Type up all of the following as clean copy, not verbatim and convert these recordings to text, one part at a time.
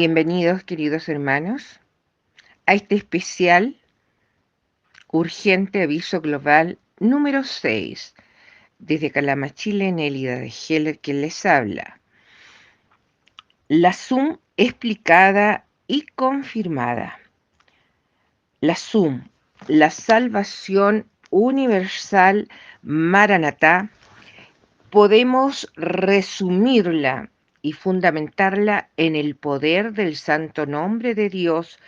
Bienvenidos, queridos hermanos, a este especial urgente aviso global número 6, desde Calama, Chile, Nélida de Heller, quien les habla. La SUM explicada y confirmada. La SUM, la salvación universal Maranatá, podemos resumirla y fundamentarla en el poder del santo nombre de Dios,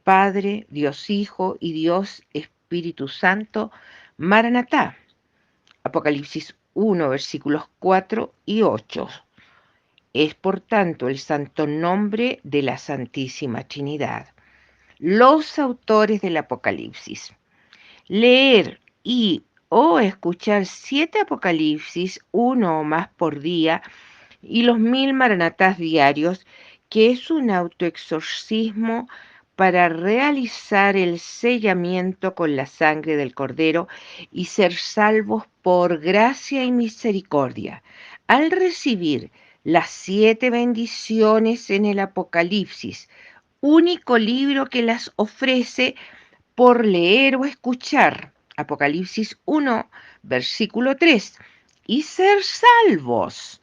Padre, Dios Hijo y Dios Espíritu Santo, Maranatá. Apocalipsis 1, versículos 4 y 8. Es por tanto el santo nombre de la Santísima Trinidad. Los autores del Apocalipsis. Leer y o escuchar 7 Apocalipsis, uno o más por día, y los 1000 maranatás diarios, que es un autoexorcismo para realizar el sellamiento con la sangre del Cordero y ser salvos por gracia y misericordia. Al recibir las 7 bendiciones en el Apocalipsis, único libro que las ofrece por leer o escuchar, Apocalipsis 1, versículo 3, y ser salvos.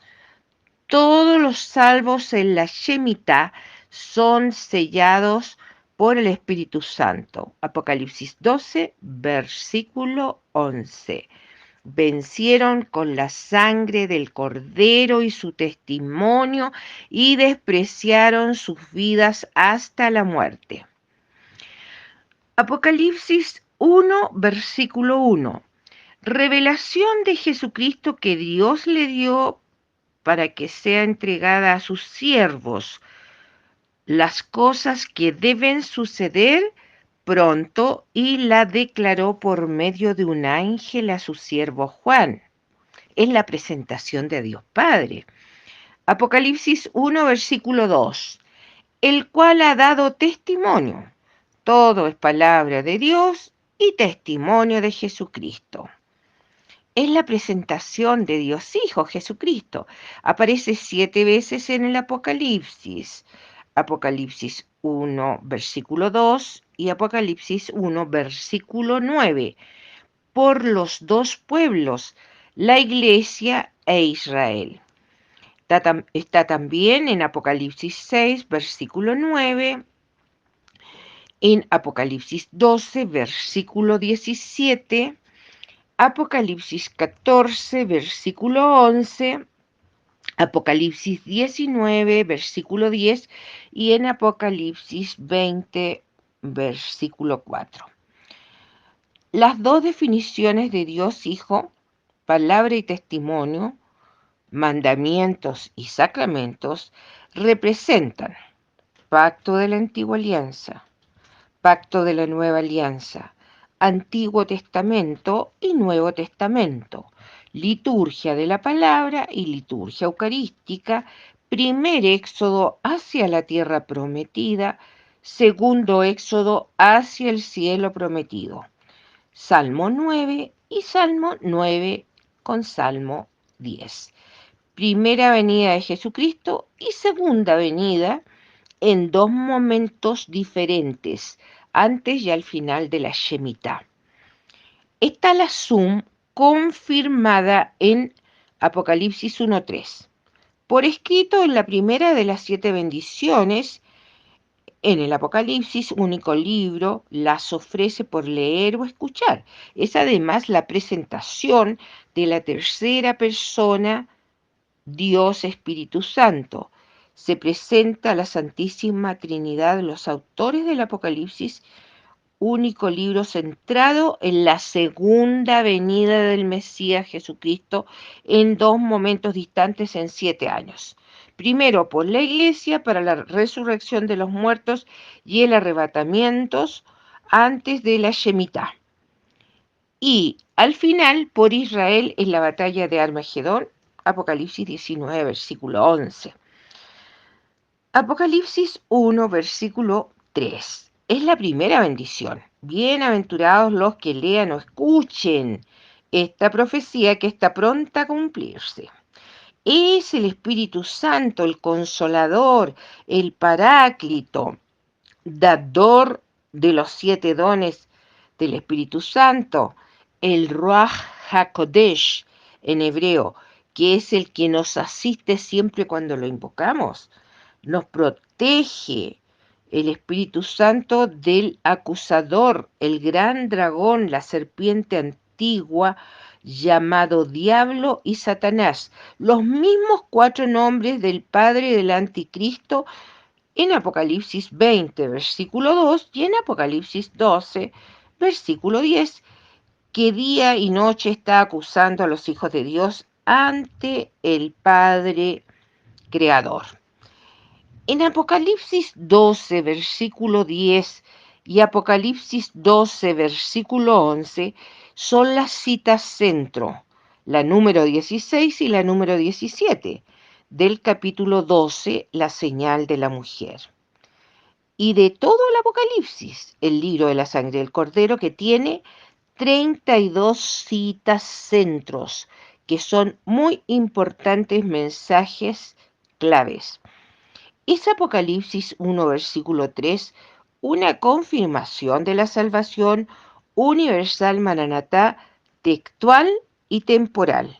Todos los salvos en la Shemitah son sellados por el Espíritu Santo. Apocalipsis 12, versículo 11. Vencieron con la sangre del Cordero y su testimonio y despreciaron sus vidas hasta la muerte. Apocalipsis 1, versículo 1. Revelación de Jesucristo que Dios le dio para que sea entregada a sus siervos las cosas que deben suceder pronto, y la declaró por medio de un ángel a su siervo Juan. Es la presentación de Dios Padre. Apocalipsis 1, versículo 2. El cual ha dado testimonio. Todo es palabra de Dios y testimonio de Jesucristo. Es la presentación de Dios Hijo, Jesucristo. Aparece 7 veces en el Apocalipsis. Apocalipsis 1, versículo 2 y Apocalipsis 1, versículo 9. Por los dos pueblos, la Iglesia e Israel. Está también en Apocalipsis 6, versículo 9, en Apocalipsis 12, versículo 17, Apocalipsis 14, versículo 11, Apocalipsis 19, versículo 10 y en Apocalipsis 20, versículo 4. Las dos definiciones de Dios Hijo, palabra y testimonio, mandamientos y sacramentos, representan pacto de la antigua alianza, pacto de la nueva alianza, Antiguo Testamento y Nuevo Testamento, liturgia de la palabra y liturgia eucarística, primer éxodo hacia la tierra prometida, segundo éxodo hacia el cielo prometido, Salmo 9 y Salmo 9 con Salmo 10. Primera venida de Jesucristo y segunda venida en dos momentos diferentes, antes y al final de la Shemitah. Está la SUM confirmada en Apocalipsis 1.3. Por escrito en la primera de las 7 bendiciones, en el Apocalipsis, único libro, las ofrece por leer o escuchar. Es además la presentación de la tercera persona, Dios Espíritu Santo. Se presenta a la Santísima Trinidad, los autores del Apocalipsis, único libro centrado en la segunda venida del Mesías Jesucristo en dos momentos distantes en 7 años. Primero por la Iglesia para la resurrección de los muertos y el arrebatamiento antes de la Shemitah. Y al final por Israel en la batalla de Armagedón, Apocalipsis 19, versículo 11. Apocalipsis 1, versículo 3. Es la primera bendición. Bienaventurados los que lean o escuchen esta profecía que está pronta a cumplirse. Es el Espíritu Santo, el Consolador, el Paráclito, dador de los 7 dones del Espíritu Santo, el Ruach HaKodesh en hebreo, que es el que nos asiste siempre cuando lo invocamos, nos protege el Espíritu Santo del acusador, el gran dragón, la serpiente antigua, llamado Diablo y Satanás, los mismos 4 nombres del padre del anticristo en Apocalipsis 20, versículo 2, y en Apocalipsis 12, versículo 10, que día y noche está acusando a los hijos de Dios ante el Padre Creador. En Apocalipsis 12, versículo 10 y Apocalipsis 12, versículo 11 son las citas centro, la número 16 y la número 17 del capítulo 12, la señal de la mujer. Y de todo el Apocalipsis, el libro de la sangre del Cordero, que tiene 32 citas centros, que son muy importantes mensajes claves. Es Apocalipsis 1, versículo 3, una confirmación de la salvación universal Maranatá textual y temporal,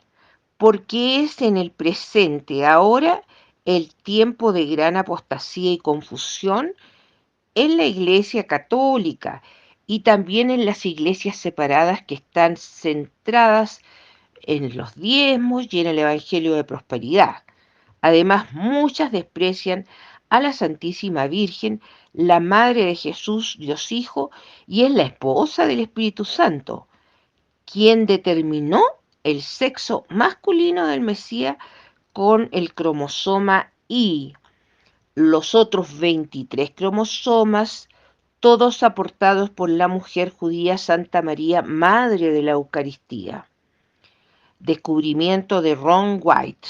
porque es en el presente, ahora, el tiempo de gran apostasía y confusión en la Iglesia católica y también en las iglesias separadas que están centradas en los diezmos y en el Evangelio de prosperidad. Además, muchas desprecian a la Santísima Virgen, la Madre de Jesús, Dios Hijo, y es la esposa del Espíritu Santo, quien determinó el sexo masculino del Mesías con el cromosoma Y. Los otros 23 cromosomas, todos aportados por la mujer judía Santa María, Madre de la Eucaristía. Descubrimiento de Ron White,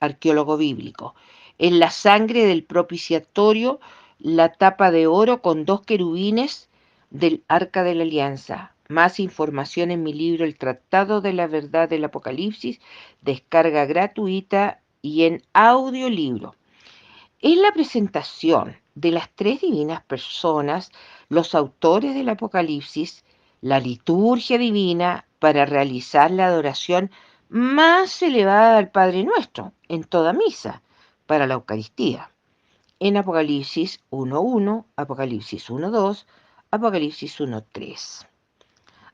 arqueólogo bíblico. En la sangre del propiciatorio, la tapa de oro con 2 querubines del Arca de la Alianza. Más información en mi libro El Tratado de la Verdad del Apocalipsis, descarga gratuita y en audiolibro. Es la presentación de las 3 divinas personas, los autores del Apocalipsis, la liturgia divina para realizar la adoración más elevada al Padre Nuestro en toda misa para la Eucaristía. En Apocalipsis 1.1, Apocalipsis 1.2, Apocalipsis 1.3.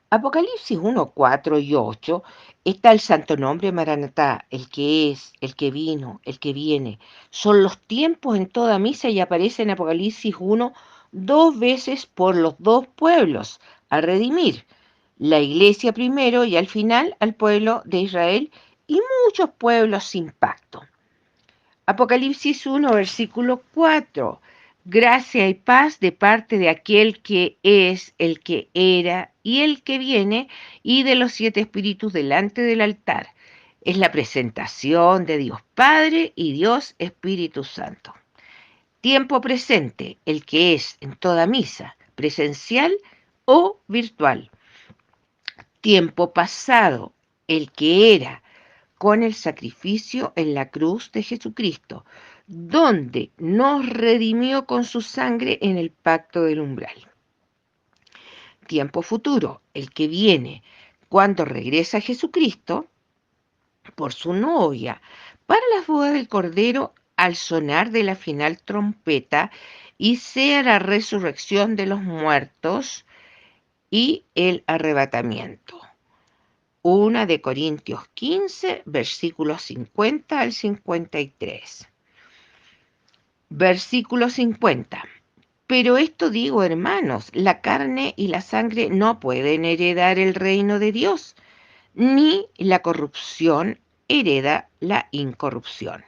Apocalipsis 1, 4 y 8 está el santo nombre Maranatá, el que es, el que vino, el que viene. Son los tiempos en toda misa y aparece en Apocalipsis 1 2 veces por los 2 pueblos a redimir. La iglesia primero y al final al pueblo de Israel y muchos pueblos sin pacto. Apocalipsis 1, versículo 4. Gracia y paz de parte de aquel que es, el que era y el que viene, y de los 7 espíritus delante del altar. Es la presentación de Dios Padre y Dios Espíritu Santo. Tiempo presente, el que es en toda misa, presencial o virtual. Tiempo pasado, el que era, con el sacrificio en la cruz de Jesucristo, donde nos redimió con su sangre en el pacto del umbral. Tiempo futuro, el que viene cuando regresa Jesucristo por su novia para las bodas del Cordero al sonar de la final trompeta y sea la resurrección de los muertos y el arrebatamiento. 1 de Corintios 15, versículos 50 al 53. Versículo 50. Pero esto digo, hermanos, la carne y la sangre no pueden heredar el reino de Dios, ni la corrupción hereda la incorrupción.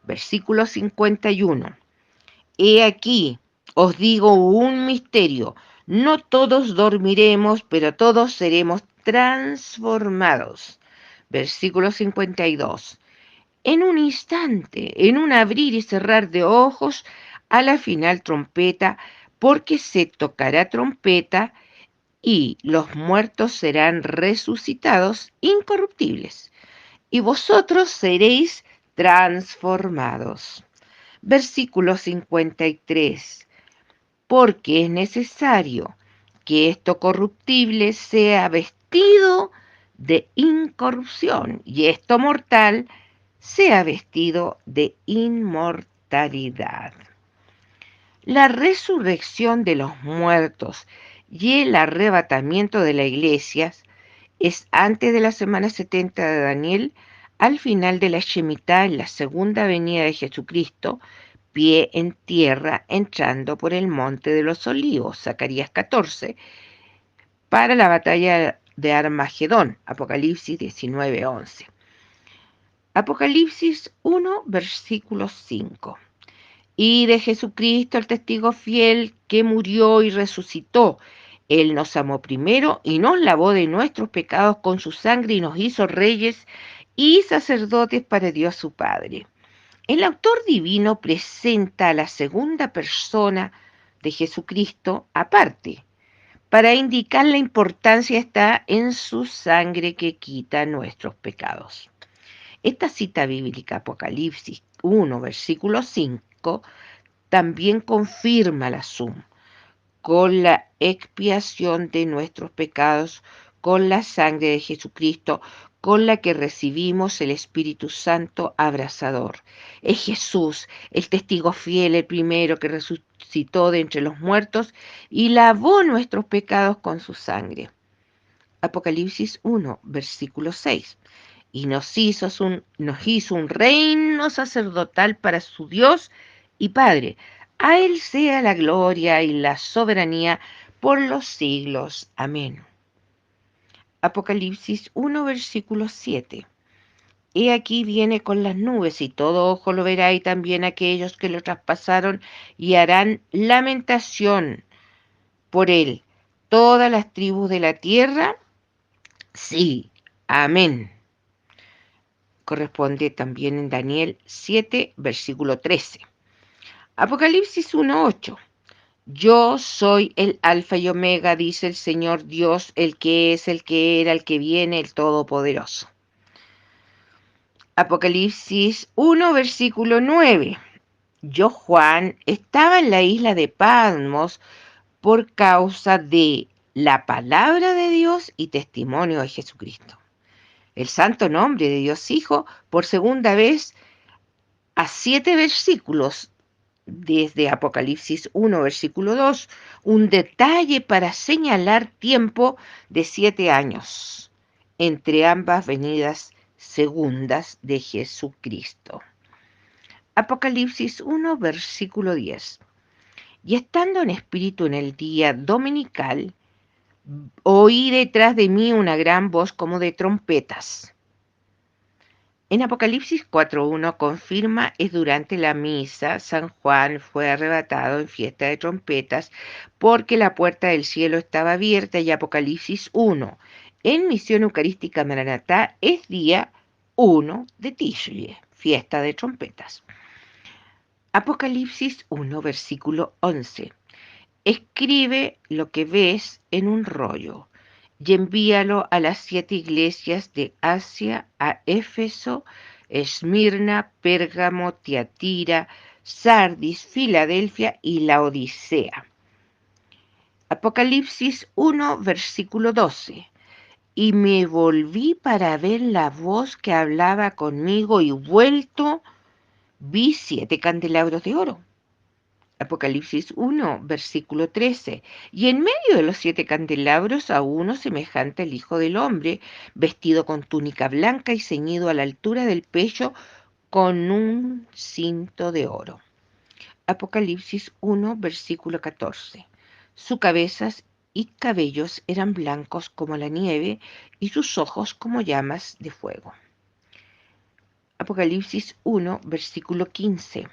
Versículo 51. He aquí, os digo un misterio, no todos dormiremos, pero todos seremos transformados. Versículo 52. En un instante, en un abrir y cerrar de ojos, a la final trompeta, porque se tocará trompeta y los muertos serán resucitados incorruptibles, y vosotros seréis transformados. Versículo 53. Porque es necesario que esto corruptible sea vestido de incorrupción y esto mortal sea vestido de inmortalidad. La resurrección de los muertos y el arrebatamiento de la iglesia es antes de la semana 70 de Daniel, al final de la Shemitah, en la segunda venida de Jesucristo, pie en tierra, entrando por el monte de los olivos, Zacarías 14, para la batalla de Armagedón, Apocalipsis 19:11. Apocalipsis 1, versículo 5. Y de Jesucristo, el testigo fiel que murió y resucitó. Él nos amó primero y nos lavó de nuestros pecados con su sangre y nos hizo reyes y sacerdotes para Dios su Padre. El autor divino presenta a la segunda persona de Jesucristo aparte, para indicar la importancia está en su sangre que quita nuestros pecados. Esta cita bíblica, Apocalipsis 1, versículo 5, también confirma la suma con la expiación de nuestros pecados, con la sangre de Jesucristo, con la que recibimos el Espíritu Santo abrasador. Es Jesús, el testigo fiel, el primero que resucitó de entre los muertos y lavó nuestros pecados con su sangre. Apocalipsis 1, versículo 6. Y nos hizo un reino sacerdotal para su Dios y Padre. A Él sea la gloria y la soberanía por los siglos. Amén. Apocalipsis 1, versículo 7. He aquí viene con las nubes, y todo ojo lo verá, y también aquellos que lo traspasaron, y harán lamentación por él. Todas las tribus de la tierra, sí, amén. Corresponde también en Daniel 7, versículo 13. Apocalipsis 1, 8. Yo soy el Alfa y Omega, dice el Señor Dios, el que es, el que era, el que viene, el Todopoderoso. Apocalipsis 1, versículo 9. Yo, Juan, estaba en la isla de Patmos por causa de la palabra de Dios y testimonio de Jesucristo. El santo nombre de Dios Hijo, por segunda vez, a 7 versículos desde Apocalipsis 1, versículo 2, un detalle para señalar tiempo de 7 años entre ambas venidas segundas de Jesucristo. Apocalipsis 1, versículo 10. Y estando en espíritu en el día dominical, oí detrás de mí una gran voz como de trompetas. En Apocalipsis 4.1 confirma es durante la misa, San Juan fue arrebatado en fiesta de trompetas porque la puerta del cielo estaba abierta y Apocalipsis 1 en misión eucarística Maranatá es día 1 de Tishri, fiesta de trompetas. Apocalipsis 1, versículo 11. Escribe lo que ves en un rollo y envíalo a las 7 iglesias de Asia, a Éfeso, Esmirna, Pérgamo, Tiatira, Sardis, Filadelfia y Laodicea. Apocalipsis 1, versículo 12. Y me volví para ver la voz que hablaba conmigo y vuelto vi 7 candelabros de oro. Apocalipsis 1, versículo 13. Y en medio de los 7 candelabros a uno semejante al Hijo del Hombre, vestido con túnica blanca y ceñido a la altura del pecho con un cinto de oro. Apocalipsis 1, versículo 14. Sus cabezas y cabellos eran blancos como la nieve y sus ojos como llamas de fuego. Apocalipsis 1, versículo 15.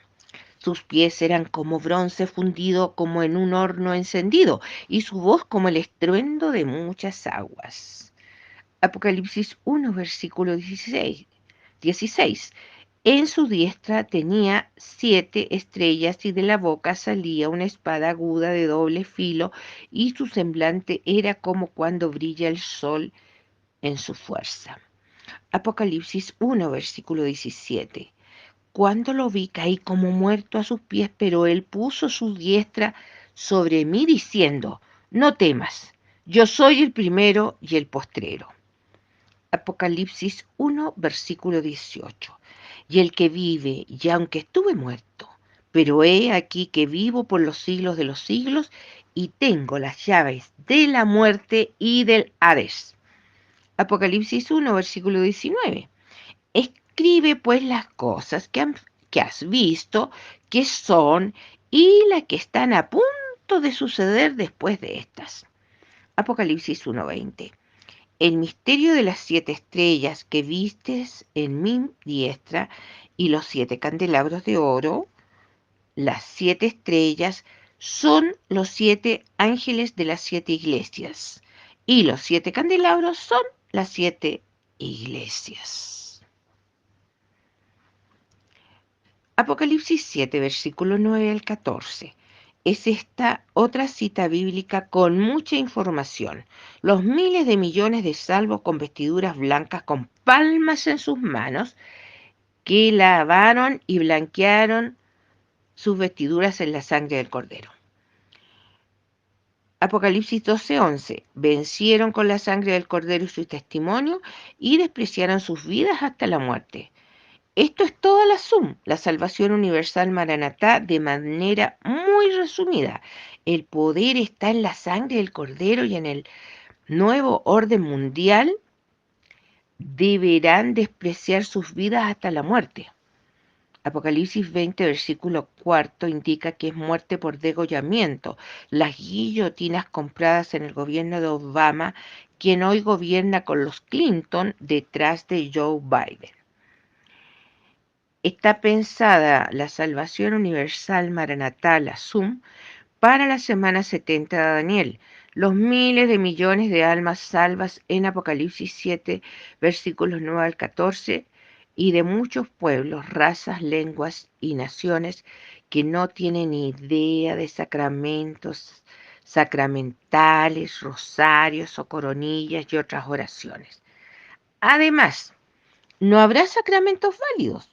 Sus pies eran como bronce fundido como en un horno encendido, y su voz como el estruendo de muchas aguas. Apocalipsis 1, versículo 16. En su diestra tenía 7 estrellas y de la boca salía una espada aguda de doble filo, y su semblante era como cuando brilla el sol en su fuerza. Apocalipsis 1, versículo 17. Cuando lo vi, caí como muerto a sus pies, pero él puso su diestra sobre mí diciendo, no temas, yo soy el primero y el postrero. Apocalipsis 1, versículo 18. Y el que vive, y aunque estuve muerto, pero he aquí que vivo por los siglos de los siglos, y tengo las llaves de la muerte y del Hades. Apocalipsis 1, versículo 19. Escribe pues las cosas que has visto, que son, y las que están a punto de suceder después de estas. Apocalipsis 1:20. El misterio de las 7 estrellas que vistes en mi diestra y los 7 candelabros de oro, las 7 estrellas son los 7 ángeles de las 7 iglesias y los 7 candelabros son las 7 iglesias. Apocalipsis 7, versículo 9 al 14. Es esta otra cita bíblica con mucha información. Los miles de millones de salvos con vestiduras blancas, con palmas en sus manos, que lavaron y blanquearon sus vestiduras en la sangre del Cordero. Apocalipsis 12:11. Vencieron con la sangre del Cordero y su testimonio y despreciaron sus vidas hasta la muerte. Esto es toda la SUM, la salvación universal Maranatá, de manera muy resumida. El poder está en la sangre del Cordero y en el nuevo orden mundial deberán despreciar sus vidas hasta la muerte. Apocalipsis 20, versículo 4, indica que es muerte por degollamiento. Las guillotinas compradas en el gobierno de Obama, quien hoy gobierna con los Clinton detrás de Joe Biden. Está pensada la salvación universal Maranatá, la SUM, para la semana 70 de Daniel. Los miles de millones de almas salvas en Apocalipsis 7, versículos 9 al 14, y de muchos pueblos, razas, lenguas y naciones que no tienen idea de sacramentos sacramentales, rosarios o coronillas y otras oraciones. Además, no habrá sacramentos válidos.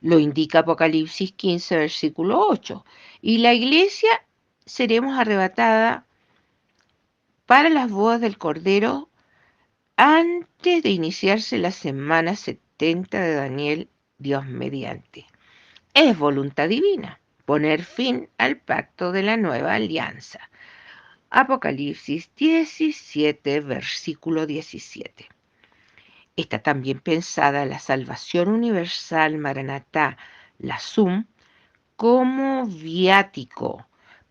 Lo indica Apocalipsis 15, versículo 8. Y la iglesia seremos arrebatada para las bodas del Cordero antes de iniciarse la semana 70 de Daniel, Dios mediante. Es voluntad divina poner fin al pacto de la nueva alianza. Apocalipsis 17, versículo 17. Está también pensada la salvación universal Maranatá, la SUM, como viático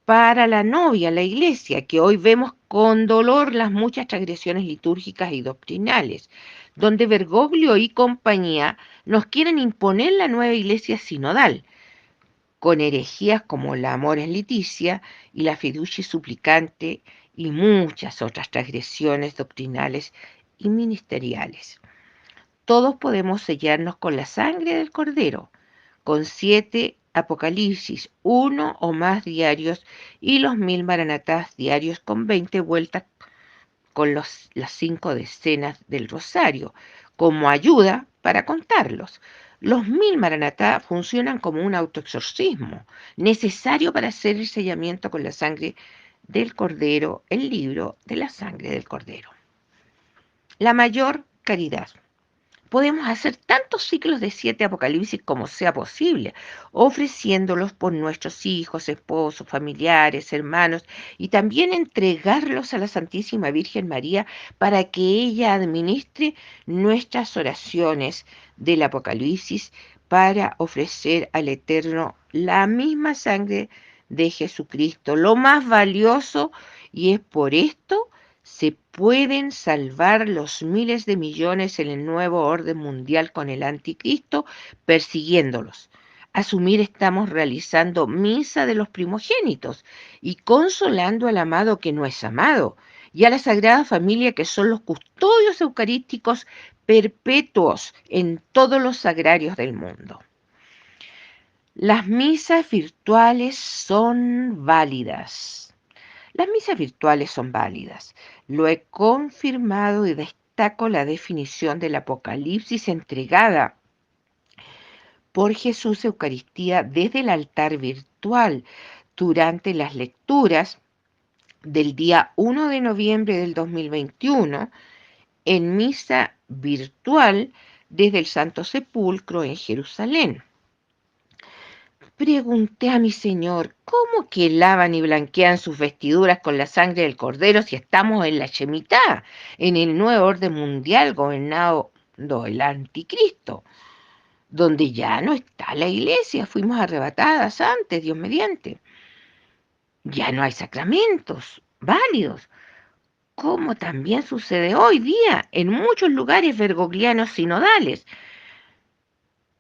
para la novia, la iglesia, que hoy vemos con dolor las muchas transgresiones litúrgicas y doctrinales, donde Bergoglio y compañía nos quieren imponer la nueva iglesia sinodal, con herejías como la Amoris Laetitia y la Fiducia Supplicante y muchas otras transgresiones doctrinales y ministeriales. Todos podemos sellarnos con la sangre del Cordero, con 7 Apocalipsis, 1 o más diarios y los 1000 maranatás diarios con 20 vueltas con las 5 decenas del rosario, como ayuda para contarlos. Los 1000 maranatá funcionan como un autoexorcismo, necesario para hacer el sellamiento con la sangre del Cordero, el libro de la sangre del Cordero. La mayor caridad. Podemos hacer tantos ciclos de 7 apocalipsis como sea posible, ofreciéndolos por nuestros hijos, esposos, familiares, hermanos, y también entregarlos a la Santísima Virgen María para que ella administre nuestras oraciones del apocalipsis para ofrecer al Eterno la misma sangre de Jesucristo, lo más valioso, y es por esto se pueden salvar los miles de millones en el nuevo orden mundial con el anticristo, persiguiéndolos. Asumir estamos realizando misa de los primogénitos y consolando al amado que no es amado, y a la Sagrada Familia que son los custodios eucarísticos perpetuos en todos los sagrarios del mundo. Las misas virtuales son válidas. Las misas virtuales son válidas. Lo he confirmado y destaco la definición del Apocalipsis entregada por Jesús Eucaristía desde el altar virtual durante las lecturas del día 1 de noviembre del 2021 en misa virtual desde el Santo Sepulcro en Jerusalén. Pregunté a mi Señor, ¿cómo que lavan y blanquean sus vestiduras con la sangre del Cordero si estamos en la Shemitá, en el nuevo orden mundial gobernado el anticristo, donde ya no está la iglesia, fuimos arrebatadas antes, Dios mediante? Ya no hay sacramentos válidos, como también sucede hoy día en muchos lugares bergoglianos sinodales.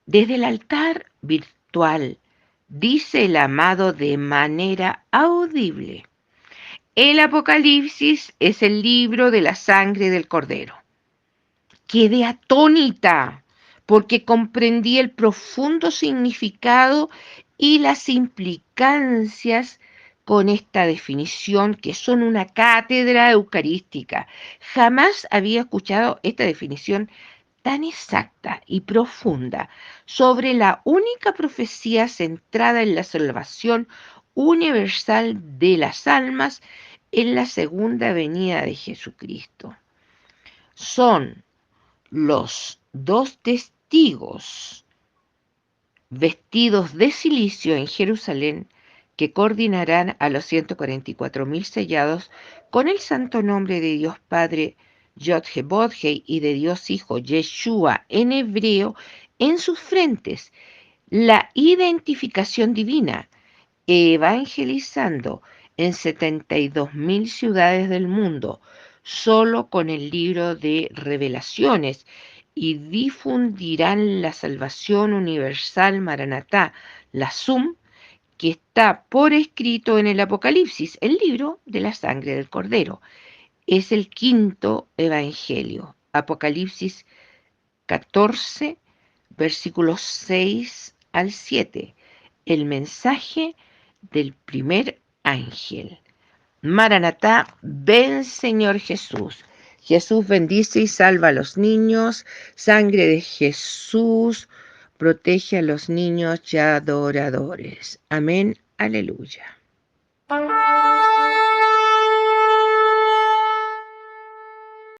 Desde el altar virtual, dice el amado de manera audible: el Apocalipsis es el libro de la sangre del Cordero. Quedé atónita porque comprendí el profundo significado y las implicancias con esta definición, que son una cátedra eucarística. Jamás había escuchado esta definición tan exacta y profunda sobre la única profecía centrada en la salvación universal de las almas en la segunda venida de Jesucristo. Son los dos testigos vestidos de silicio en Jerusalén que coordinarán a los 144.000 sellados con el santo nombre de Dios Padre Yod-He-Vod-He y de Dios Hijo Yeshua en hebreo en sus frentes, la identificación divina, evangelizando en 72.000 ciudades del mundo, solo con el libro de Revelaciones, y difundirán la salvación universal Maranatá, la SUM, que está por escrito en el Apocalipsis, el libro de la sangre del Cordero. Es el quinto evangelio. Apocalipsis 14, versículos 6 al 7. El mensaje del primer ángel. Maranatá, ven Señor Jesús. Jesús bendice y salva a los niños. Sangre de Jesús protege a los niños y adoradores. Amén. Aleluya.